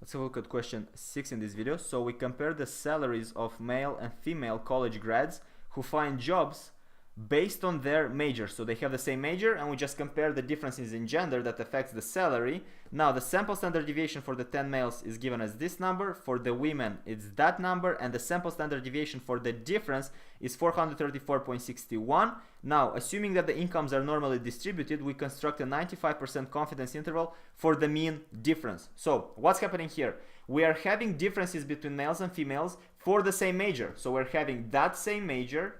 Let's have a look at question 6 in this video. So we compare the salaries of male and female college grads who find jobs based on their major. So they have the same major and we just compare the differences in gender that affects the salary. Now the sample standard deviation for the 10 males is given as this number, for the women it's that number, and the sample standard deviation for the difference is 434.61. Now assuming that the incomes are normally distributed, we construct a 95% confidence interval for the mean difference. So what's happening here? We are having differences between males and females for the same major. So we're having that same major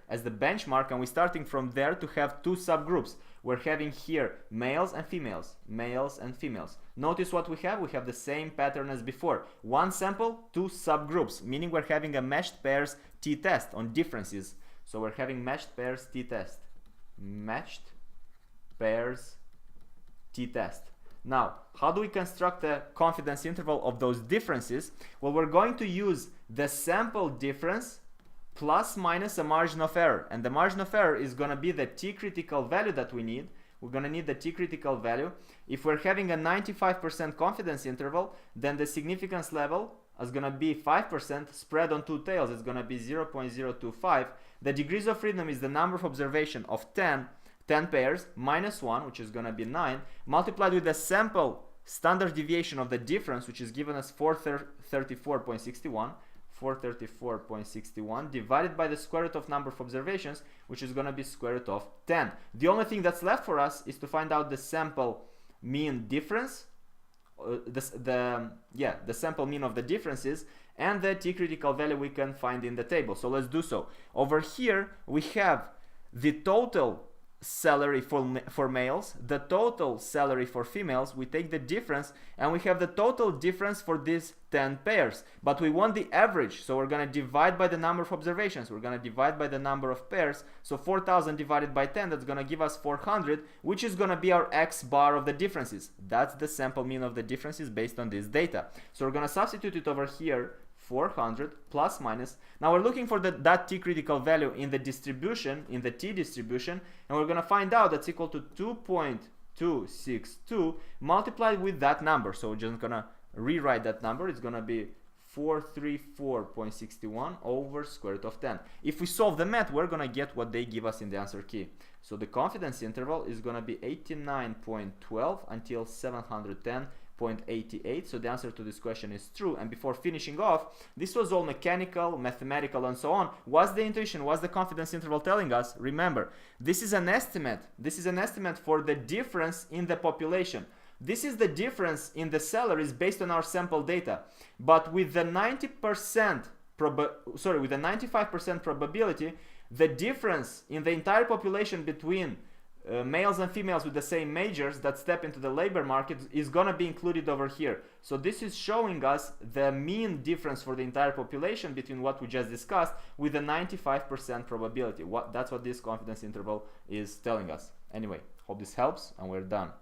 as the benchmark, and we're starting from there to have two subgroups. We're having here males and females. Notice what we have the same pattern as before. One sample, two subgroups, meaning we're having a matched pairs t-test on differences. So we're having matched pairs t-test. Now, how do we construct a confidence interval of those differences? Well, we're going to use the sample difference plus minus a margin of error, and the margin of error is going to be the t-critical value that we need. We're going to need the t-critical value. If we're having a 95% confidence interval, then the significance level is going to be 5% spread on two tails. It's going to be 0.025. The degrees of freedom is the number of observation of 10 pairs minus 1, which is going to be 9, multiplied with the sample standard deviation of the difference, which is given as 434.61 divided by the square root of number of observations, which is going to be square root of 10. The only thing that's left for us is to find out the sample mean difference, the sample mean of the differences, and the t-critical value we can find in the table. So let's do so. Over here we have the total salary for males, the total salary for females. We take the difference and we have the total difference for these 10 pairs, but we want the average, so we're going to divide by the number of observations. We're going to divide by the number of pairs, so 4000 divided by 10, that's going to give us 400, which is going to be our x bar of the differences. That's the sample mean of the differences based on this data. So we're going to substitute it over here, 400 plus minus. Now we're looking for that t-critical value in the distribution, in the t-distribution, and we're going to find out that's equal to 2.262 multiplied with that number. So we're just going to rewrite that number. It's going to be 434.61 over square root of 10. If we solve the math, we're going to get what they give us in the answer key. So the confidence interval is going to be 89.12 until 710.88. So the answer to this question is true. And before finishing off, this was all mechanical, mathematical, and so on. What's the intuition? What's the confidence interval telling us? Remember, this is an estimate. This is an estimate for the difference in the population. This is the difference in the salaries based on our sample data. But with the 95% probability, the difference in the entire population between males and females with the same majors that step into the labor market is going to be included over here. So this is showing us the mean difference for the entire population between what we just discussed with a 95% probability. That's what this confidence interval is telling us. Anyway, hope this helps, and we're done.